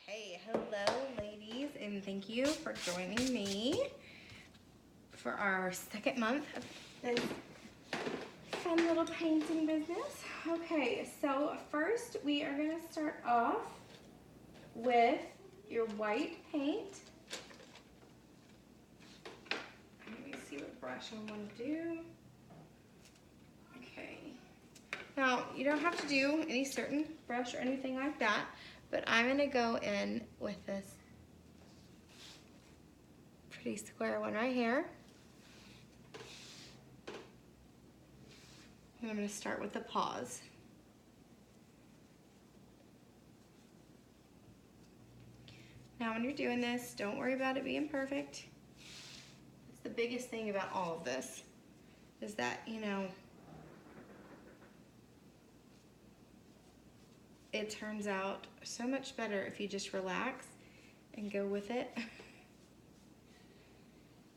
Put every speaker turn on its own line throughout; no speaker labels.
Okay, hello ladies, and thank you for joining me for our second month of this fun little painting business. Okay, so first we are gonna start off with your white paint. Let me see what brush I want to do. Okay. Now, you don't have to do any certain brush or anything like that, but I'm gonna go in with this pretty square one right here. And I'm gonna start with the paws. Now when you're doing this, don't worry about it being perfect. It's the biggest thing about all of this, is that, it turns out so much better if you just relax and go with it.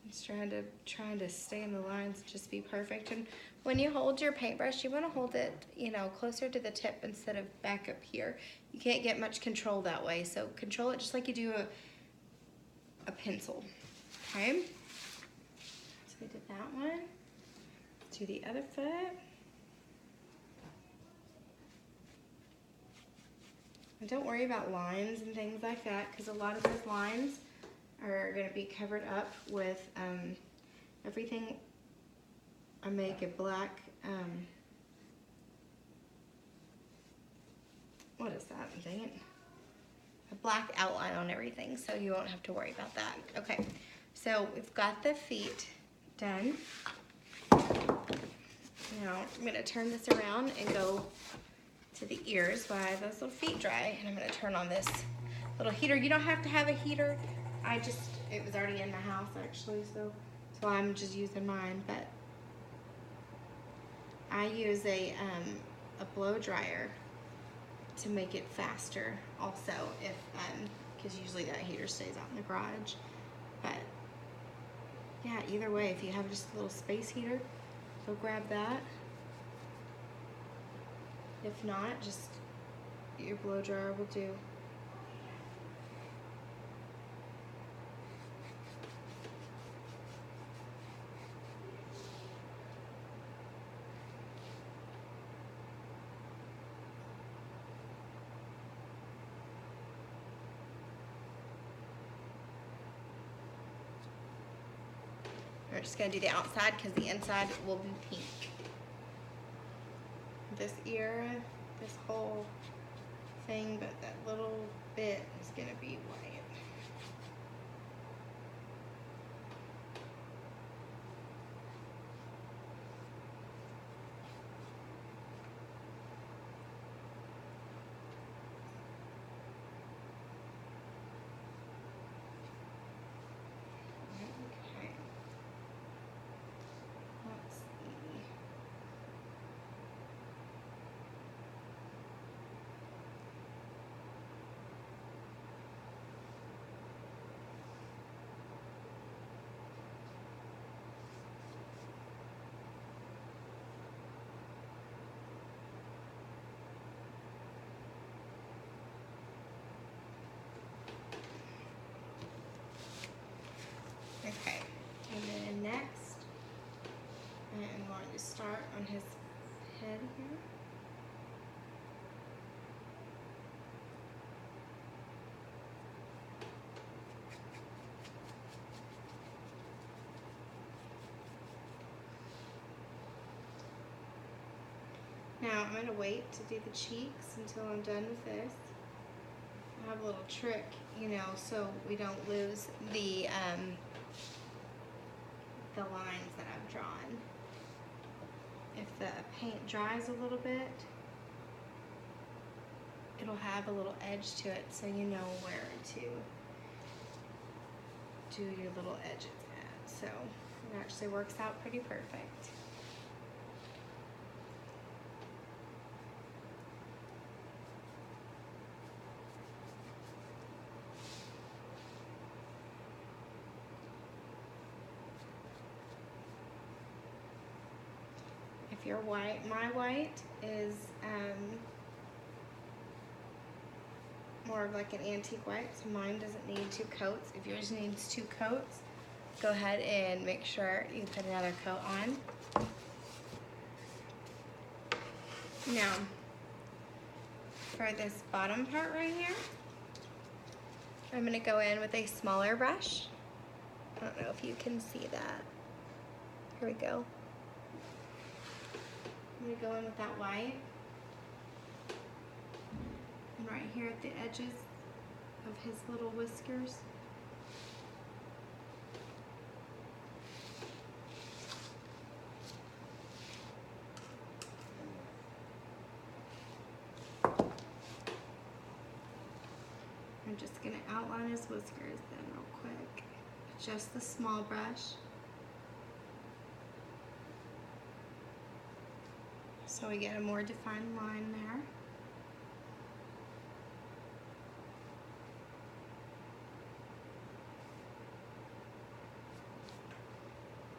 Just trying to stay in the lines, just be perfect. And when you hold your paintbrush, you want to hold it, closer to the tip instead of back up here. You can't get much control that way, so control it just like you do a pencil. Okay. So we did that one. Do the other foot. And don't worry about lines and things like that, because a lot of those lines are going to be covered up with everything. I make a black, what is that? Dang it. A black outline on everything, so you won't have to worry about that. Okay, so we've got the feet done. Now I'm going to turn this around and go to the ears while those little feet dry, and I'm going to turn on this little heater. You don't have to have a heater. It was already in my house actually, so I'm just using mine, but I use a blow dryer to make it faster also, if because usually that heater stays out in the garage. But yeah, either way, if you have just a little space heater, go grab that. If not, just your blow dryer will do. We're just gonna do the outside because the inside will be pink. This ear, this whole thing, but that little bit is gonna be white. Okay. Let's see. Okay, and then next, I'm going to start on his head here. Now I'm going to wait to do the cheeks until I'm done with this. I have a little trick, so we don't lose the lines that I've drawn. If the paint dries a little bit, it'll have a little edge to it, so you know where to do your little edges at. So it actually works out pretty perfect. If you're white, my white is more more of like an antique white, so mine doesn't need 2 coats. If yours needs 2 coats, go ahead and make sure you put another coat on. Now, for this bottom part right here, I'm gonna go in with a smaller brush. I don't know if you can see that. Here we go. I'm gonna go in with that white. And right here at the edges of his little whiskers. I'm just gonna outline his whiskers then real quick. Just the small brush. So we get a more defined line there.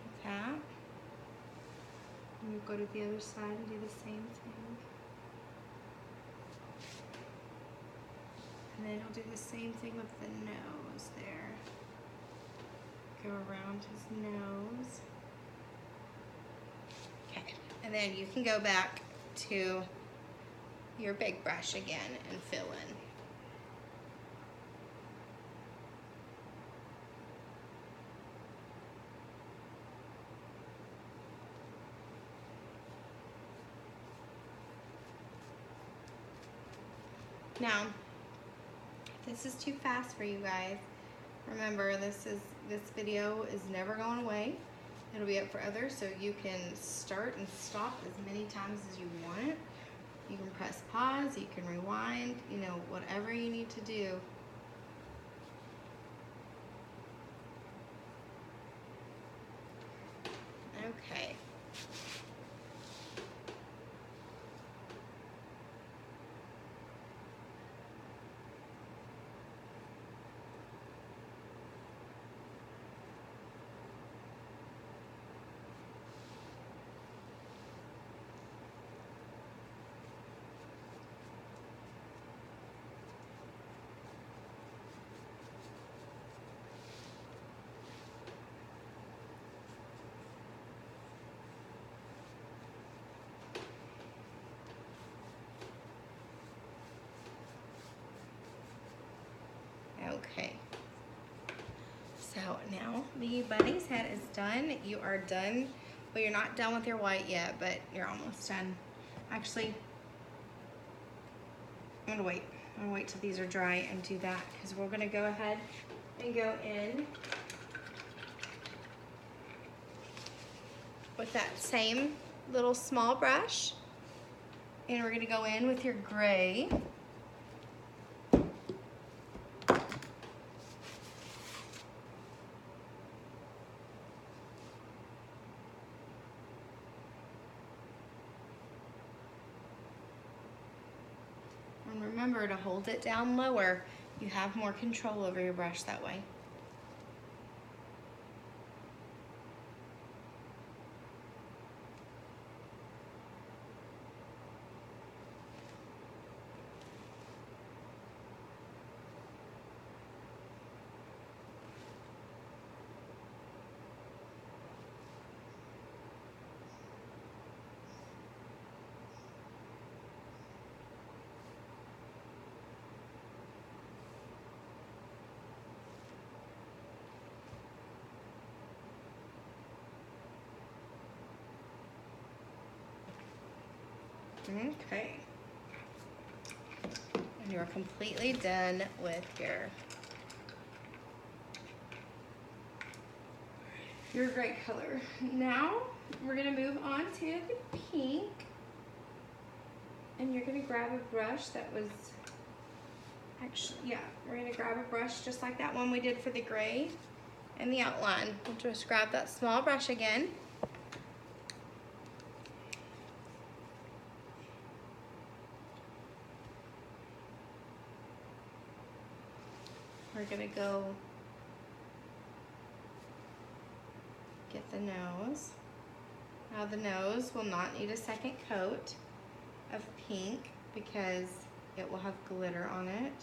Like that. And we'll go to the other side and do the same thing. And then I'll do the same thing with the nose there. Go around his nose. Okay, and then you can go back to your big brush again and fill in. Now, this is too fast for you guys. Remember, this video is never going away. It'll be up for others, so you can start and stop as many times as you want. You can press pause, you can rewind, you know, whatever you need to do. Okay. Okay, so now the bunny's head is done. You are done. Well, you're not done with your white yet, but you're almost done. Actually, I'm gonna wait. I'm gonna wait till these are dry and do that, because we're gonna go ahead and go in with that same little small brush, and we're gonna go in with your gray. And remember to hold it down lower. You have more control over your brush that way. Okay. And you're completely done with your gray color. Now we're gonna move on to the pink. And you're gonna grab a brush that was actually, yeah, we're gonna grab a brush just like that one we did for the gray and the outline. We'll just grab that small brush again. We're gonna go get the nose. Now the nose will not need a second coat of pink because it will have glitter on it.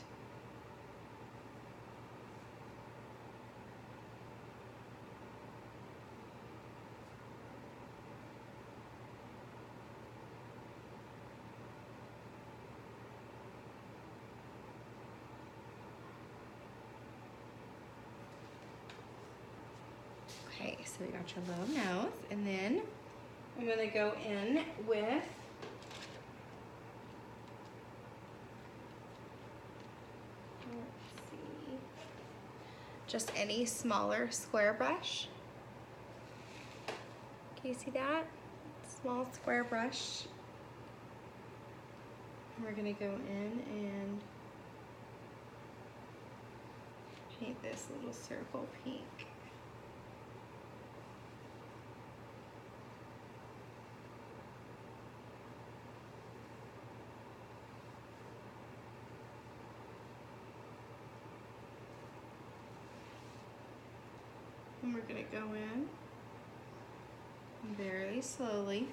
Okay, so we got your little nose, and then I'm gonna go in with let's see, just any smaller square brush. Can you see that? Small square brush. We're gonna go in and paint this little circle pink. And we're gonna go in very slowly.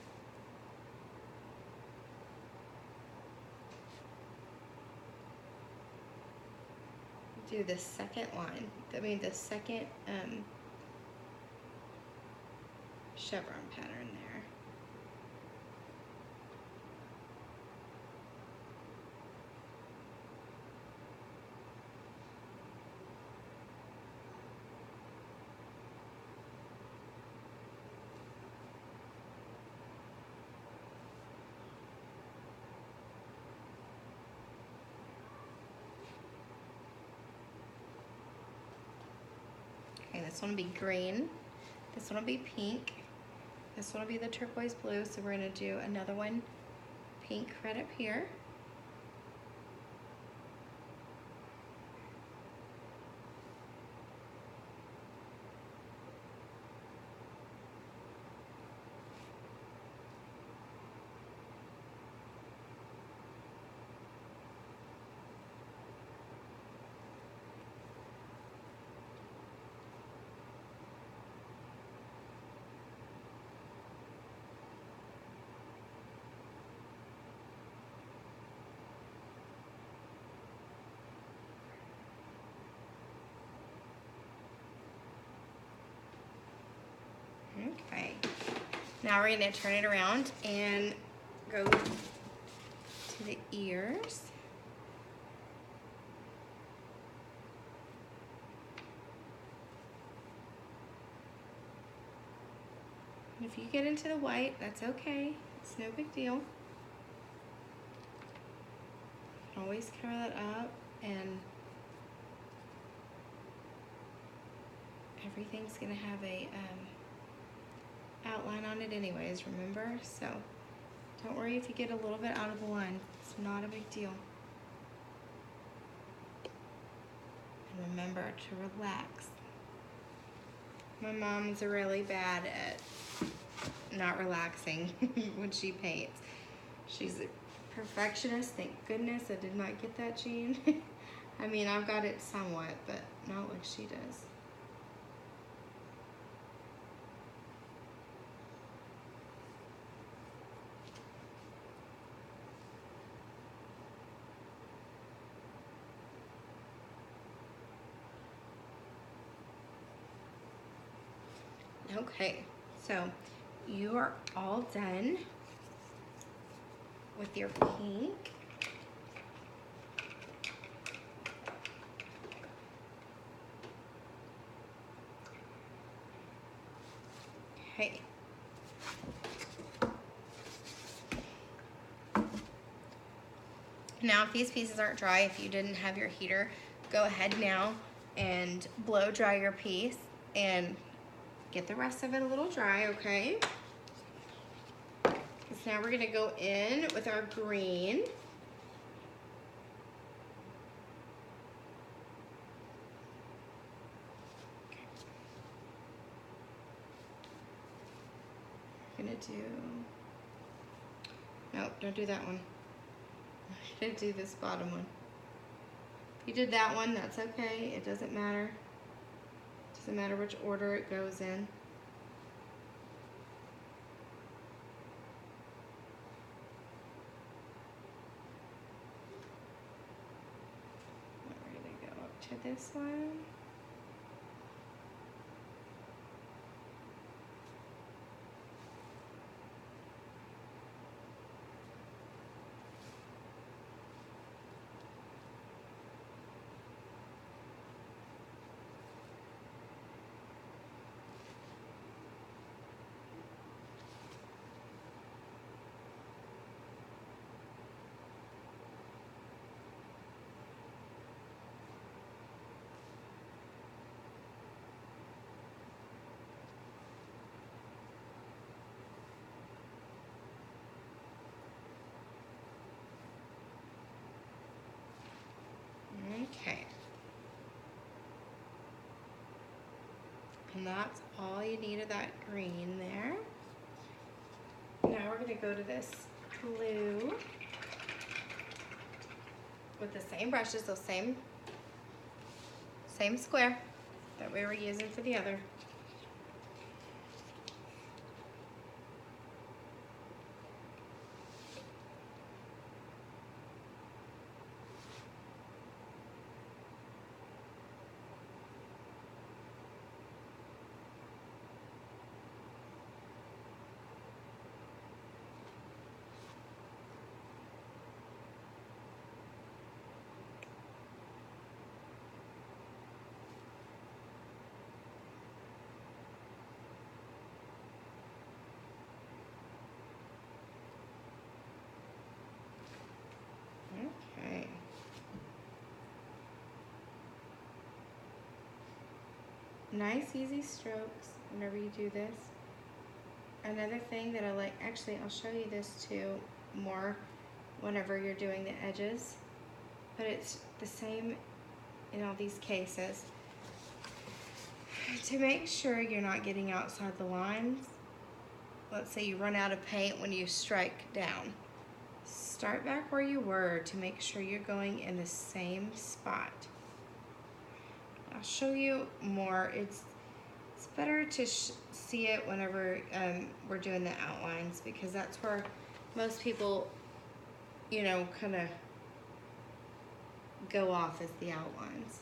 Do the second line, the second chevron pattern there. Okay, this one will be green, this one will be pink, this one will be the turquoise blue, so we're gonna do another one pink right up here. Okay, now we're gonna turn it around and go to the ears. And if you get into the white, that's okay. It's no big deal. Always cover that up, and everything's gonna have a outline on it anyways, remember? So don't worry if you get a little bit out of the line. It's not a big deal. And remember to relax. My mom's really bad at not relaxing when she paints. She's a perfectionist. Thank goodness I did not get that gene. I mean, I've got it somewhat, but not like she does. Okay, so you are all done with your pink. Okay. Now, if these pieces aren't dry, if you didn't have your heater, go ahead now and blow dry your piece and get the rest of it a little dry, okay? Because now we're gonna go in with our green. We're gonna do, nope, don't do that one. We're gonna do this bottom one. If you did that one, that's okay, it doesn't matter. Doesn't matter which order it goes in. We're gonna go up to this one. Okay. And that's all you need of that green there. Now we're gonna go to this blue with the same brushes, so same square that we were using for the other. Okay. Nice, easy strokes whenever you do this. Another thing that I like, actually, I'll show you this too more whenever you're doing the edges, but it's the same in all these cases. To make sure you're not getting outside the lines, let's say you run out of paint when you strike down. Start back where you were to make sure you're going in the same spot. I'll show you more. It's better to see it whenever we're doing the outlines, because that's where most people, you know, kind of go off as the outlines.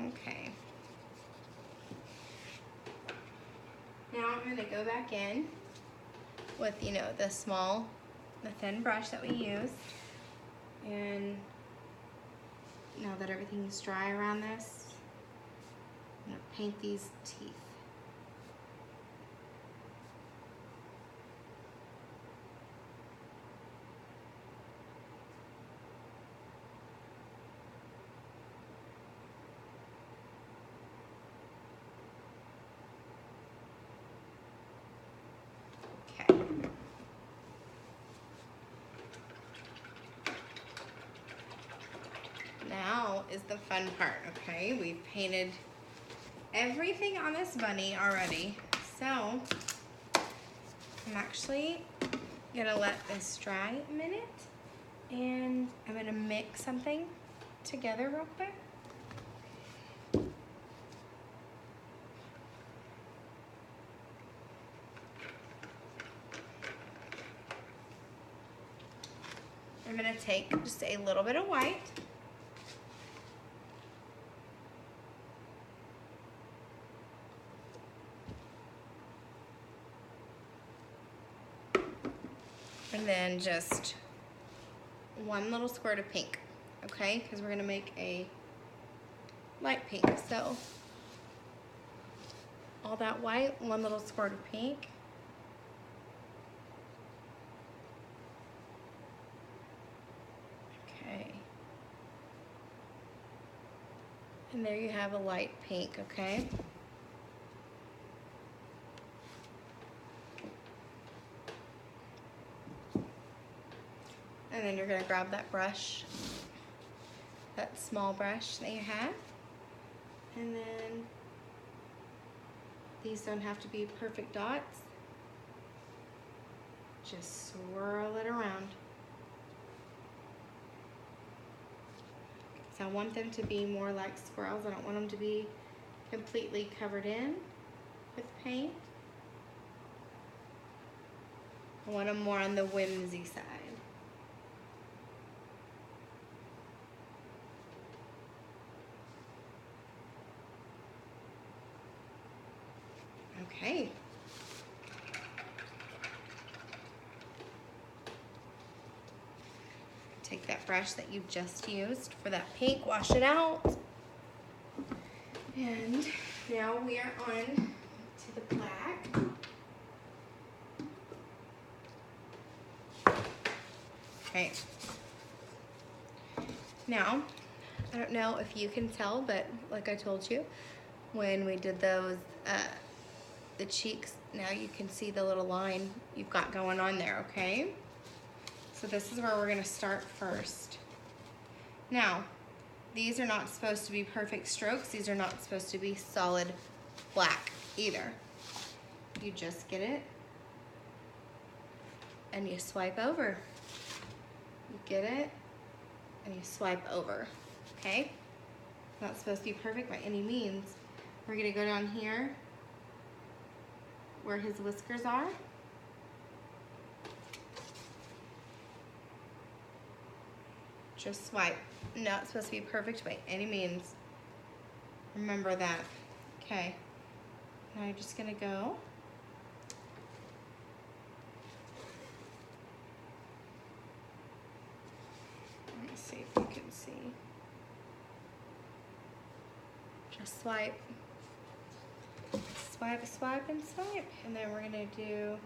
Okay. Now I'm going to go back in with, you know, the thin brush that we used. And now that everything's dry around this, I'm going to paint these teeth. Now is the fun part, okay? We've painted everything on this bunny already. So I'm actually gonna let this dry a minute, and I'm gonna mix something together real quick. I'm gonna take just a little bit of white. And then just one little squirt of pink, okay? Because we're gonna make a light pink. So all that white, one little squirt of pink. Okay. And there you have a light pink, okay? And then you're gonna grab that brush, that small brush that you have, and then these don't have to be perfect dots. Just swirl it around. So I want them to be more like squirrels. I don't want them to be completely covered in with paint. I want them more on the whimsy side. Okay. Take that brush that you just used for that pink, wash it out, now we are on to the black. Okay. Now, I don't know if you can tell, but like I told you, when we did those, the cheeks, now you can see the little line you've got going on there, okay? So this is where we're gonna start first. Now, these are not supposed to be perfect strokes. These are not supposed to be solid black either. You just get it and you swipe over. You get it and you swipe over, okay? Not supposed to be perfect by any means. We're gonna go down here where his whiskers are. Just swipe. Not supposed to be perfect by any means. Remember that. Okay. Now you're just gonna go. Let me see if you can see. Just swipe. Swipe, swipe, and swipe. And then we're gonna do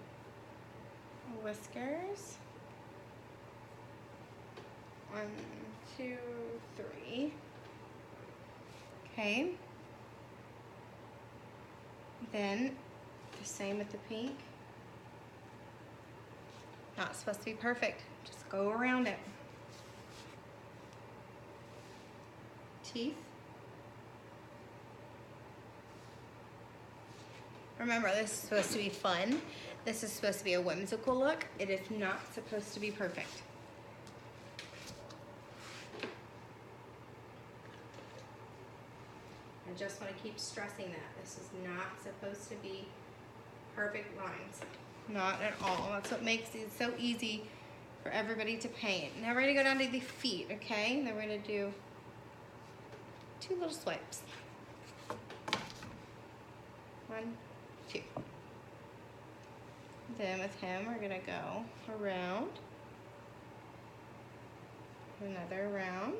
whiskers. 1, 2, 3. Okay. Then the same with the pink. Not supposed to be perfect. Just go around it. Teeth. Remember, this is supposed to be fun. This is supposed to be a whimsical look. It is not supposed to be perfect. I just want to keep stressing that. This is not supposed to be perfect lines. Not at all. That's what makes it so easy for everybody to paint. Now we're going to go down to the feet, okay? Then we're going to do 2 little swipes. 1, 2. Then with him, we're going to go around. Another round.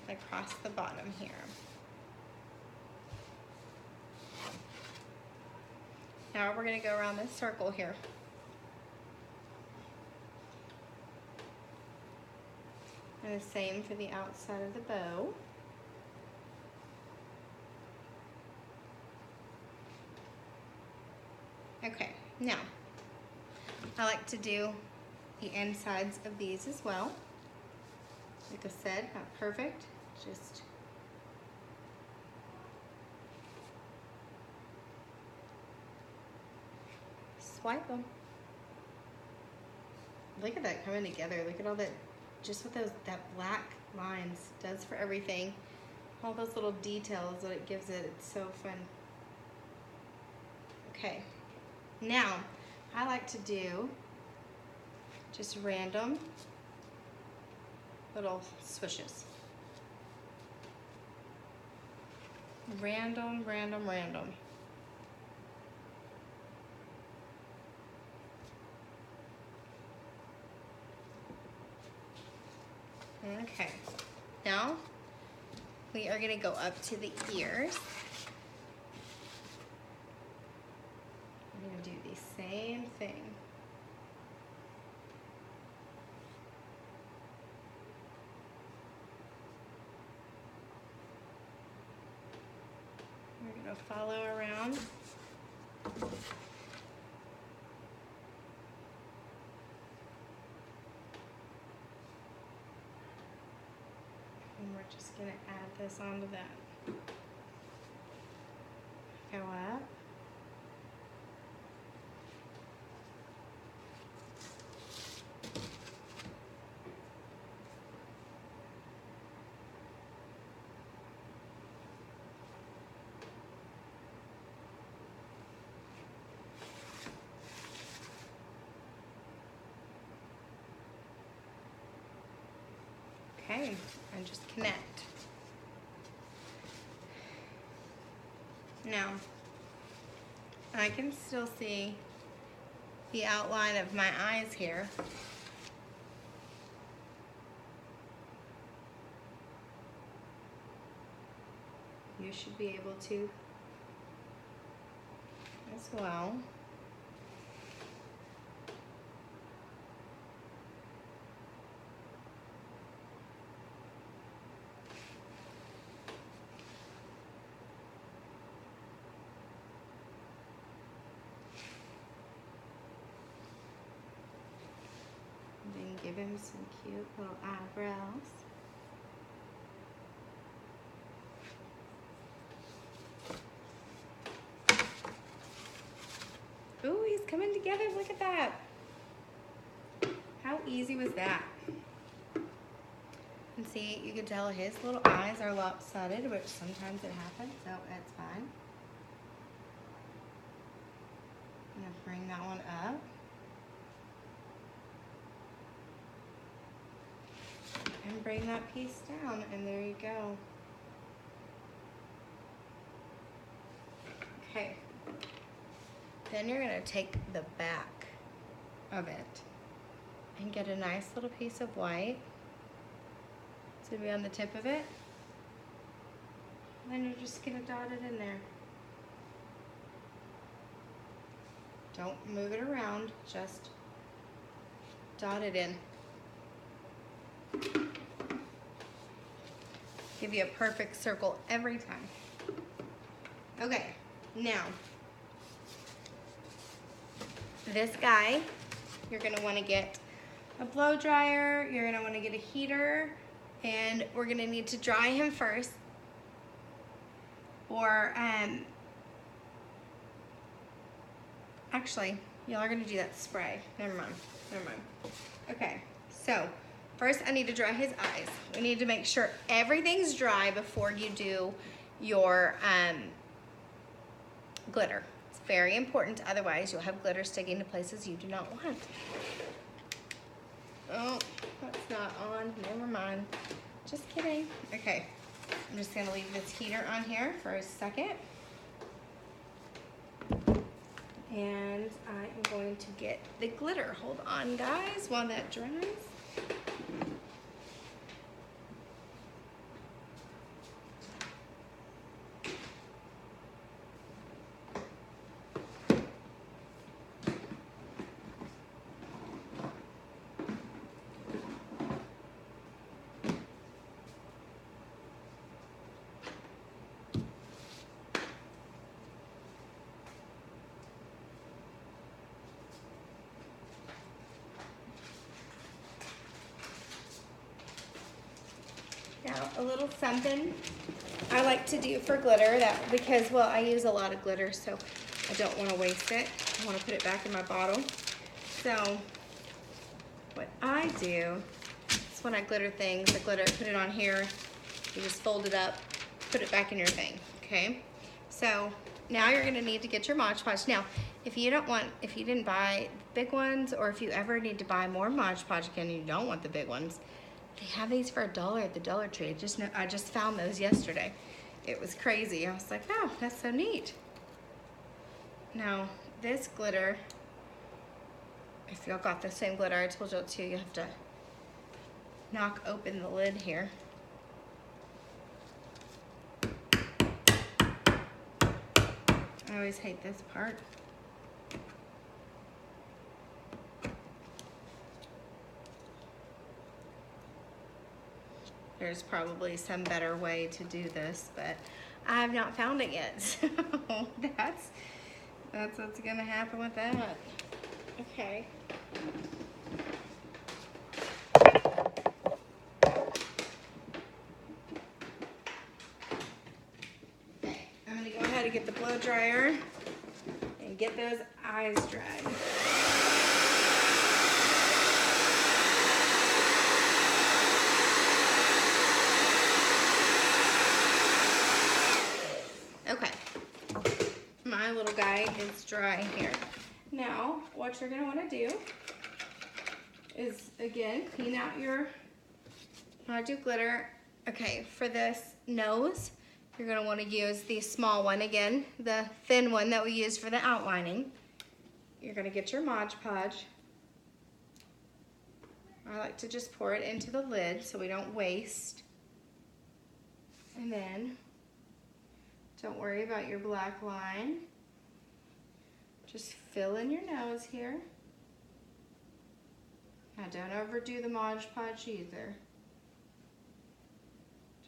Across the bottom here. Now we're going to go around this circle here. And the same for the outside of the bow. Okay, now I like to do the insides of these as well. Like I said, not perfect, just swipe them. Look at that coming together. Look at all that, just what that black lines does for everything. All those little details that it gives it, it's so fun. Okay, now I like to do just random little swishes. Random, random, random. Okay, now we are gonna go up to the ears. I'm gonna do the same thing. We're gonna follow around. And we're just gonna add this onto that. Go up. Okay, and just connect. Now, I can still see the outline of my eyes here. you should be able to as well. And then give him some cute little eyebrows. Ooh, he's coming together. Look at that. How easy was that? And see, you can tell his little eyes are lopsided, which sometimes it happens, so it's fine. I'm gonna bring that one up. And bring that piece down, and there you go. Okay. Then you're gonna take the back of it and get a nice little piece of white. It's gonna be on the tip of it. And then you're just gonna dot it in there. Don't move it around, just dot it in. Give you a perfect circle every time. Okay, now, this guy, you're gonna wanna get a blow dryer, you're gonna wanna get a heater, and we're gonna need to dry him first. Or, actually, y'all are gonna do that spray. Never mind. Okay, so first I need to dry his eyes. We need to make sure everything's dry before you do your glitter. It's very important, otherwise you'll have glitter sticking to places you do not want. Oh, that's not on, never mind. Just kidding. Okay, I'm just gonna leave this heater on here for a second. And I am going to get the glitter. Hold on, guys, while that dries. Now, a little something I like to do for glitter, because, well, I use a lot of glitter, so I don't want to waste it. I want to put it back in my bottle. So, what I do is when I glitter things, I put it on here, you just fold it up, put it back in your thing, okay? So, now you're going to need to get your Mod Podge. Now, if you didn't buy big ones, or if you ever need to buy more Mod Podge again and you don't want the big ones, they have these for $1 at the Dollar Tree. I just found those yesterday. It was crazy. I was like, oh, that's so neat. Now, this glitter, if y'all got the same glitter I told y'all to, you have to knock open the lid here. I always hate this part. There's probably some better way to do this, but I have not found it yet. So that's what's gonna happen with that. Okay. Okay, I'm gonna go ahead and get the blow dryer and get those eyes dried. Okay, my little guy is dry here. Now, what you're gonna wanna do is, again, clean out your Mod glitter. Okay, for this nose, you're gonna wanna use the small one again, the thin one that we use for the outlining. You're gonna get your Mod Podge. I like to just pour it into the lid so we don't waste. And then Don't worry about your black line. Just fill in your nose here. Now don't overdo the Mod Podge either.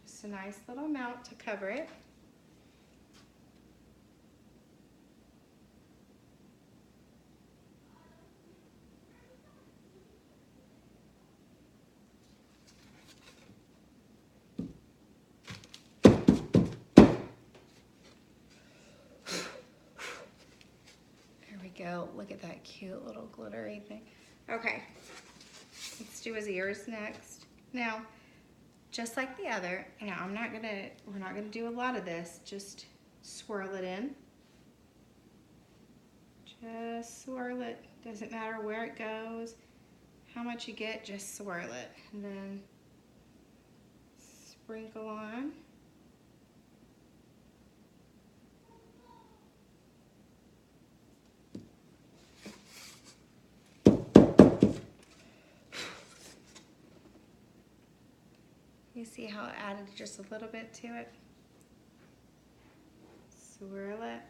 Just a nice little amount to cover it. There we go. Look at that cute little glittery thing. Okay, let's do his ears next. Now, just like the other, now we're not gonna do a lot of this, just swirl it in. Just swirl it, doesn't matter where it goes, how much you get, just swirl it. And then sprinkle on. You see how it added just a little bit to it? Swirl it.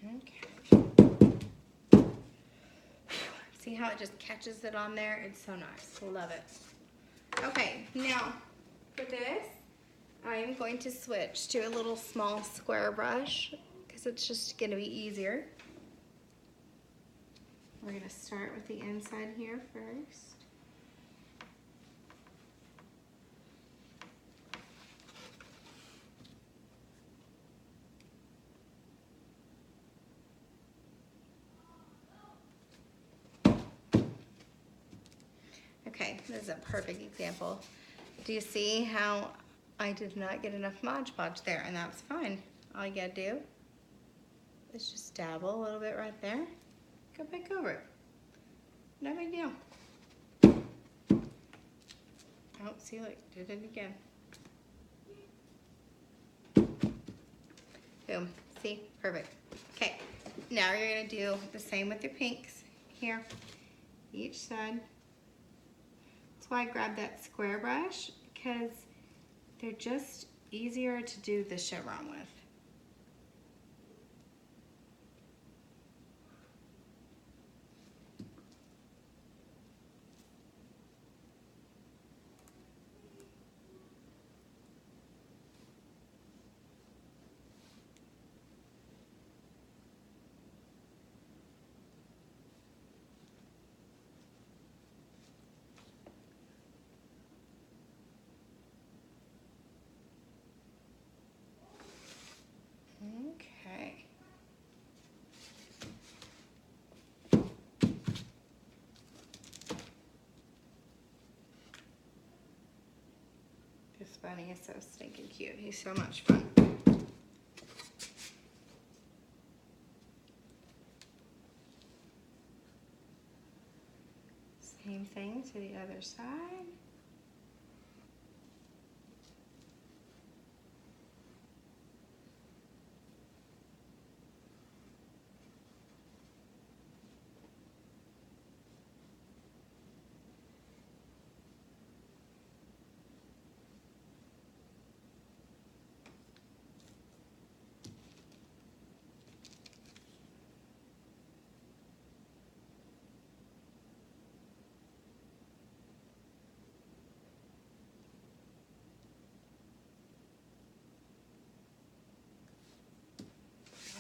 Okay. See how it just catches it on there? It's so nice. Love it. Okay, now for this, I am going to switch to a little small square brush because it's just going to be easier. We're going to start with the inside here first. Okay, this is a perfect example. Do you see how I did not get enough Mod Podge there? And that's fine. All you gotta do is just dabble a little bit right there. Go back over it. No big deal. Oh, see, look, did it again. Boom, see, perfect. Okay, now you're gonna do the same with your pinks here, each side. That's why I grabbed that square brush, because they're just easier to do the chevron with. Okay. This bunny is so stinking cute. He's so much fun. Same thing to the other side.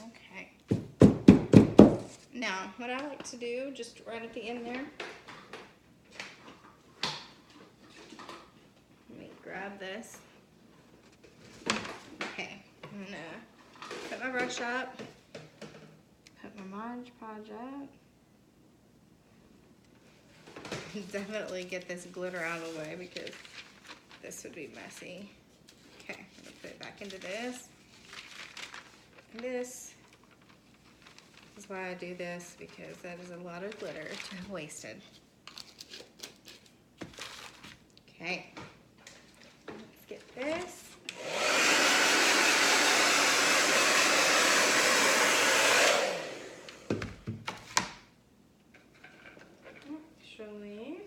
Okay. Now, what I like to do, just right at the end there, let me grab this. Okay, I'm gonna put my brush up, put my Mod Podge up. Definitely get this glitter out of the way because this would be messy. Okay, I'm gonna put it back into this. And this is why I do this, because that is a lot of glitter to have wasted. Okay, let's get this. actually.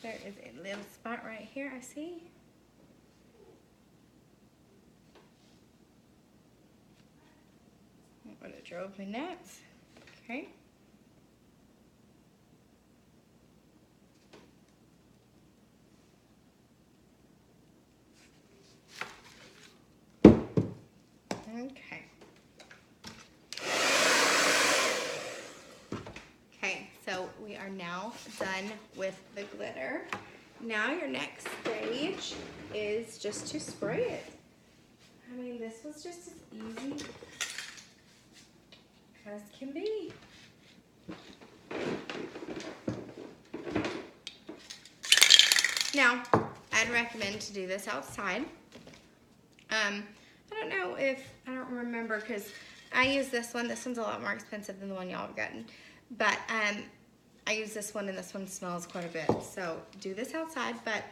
There is a little spot right here, I see. That would have drove me nuts. Okay. Okay. Okay, so we are now done with the glitter. Now your next stage is just to spray it. I mean, this was just as easy as can be. Now, I'd recommend to do this outside. I don't know if, I don't remember because I use this one. This one's a lot more expensive than the one y'all have gotten. But I use this one and this one smells quite a bit. So do this outside, but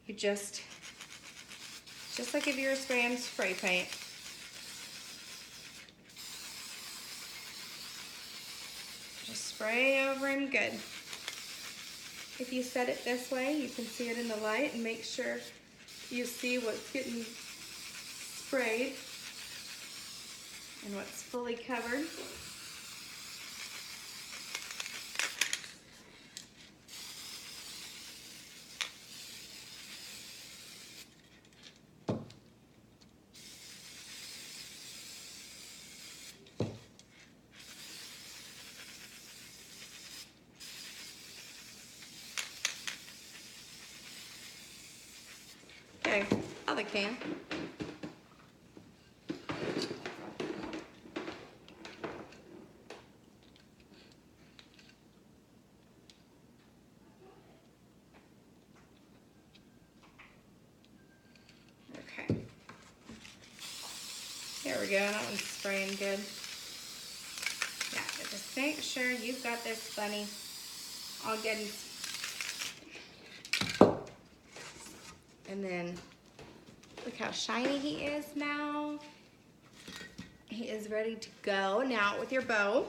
you just like if you were spraying spray paint. Just spray over him good. If you set it this way, you can see it in the light and make sure you see what's getting sprayed and what's fully covered. Okay, other can. Okay. There we go, that one's spraying good. Yeah, but just make sure you've got this bunny all good. And then look how shiny he is now. He is ready to go. Now with your bow,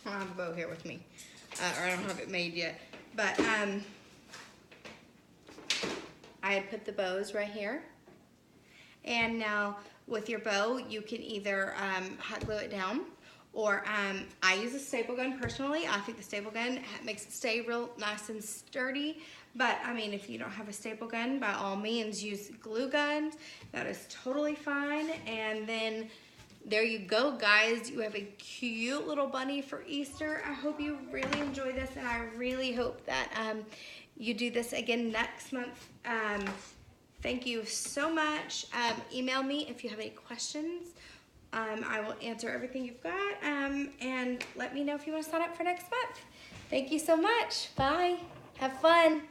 I don't have a bow here with me, or I don't have it made yet, but I had put the bows right here. And now with your bow, you can either hot glue it down, or I use a staple gun personally. I think the staple gun makes it stay real nice and sturdy. But I mean, if you don't have a staple gun, by all means use glue guns. That is totally fine. And then there you go, guys. You have a cute little bunny for Easter. I hope you really enjoy this, and I really hope that you do this again next month. Thank you so much. Email me if you have any questions. I will answer everything you've got, and let me know if you want to sign up for next month. Thank you so much. Bye. Have fun.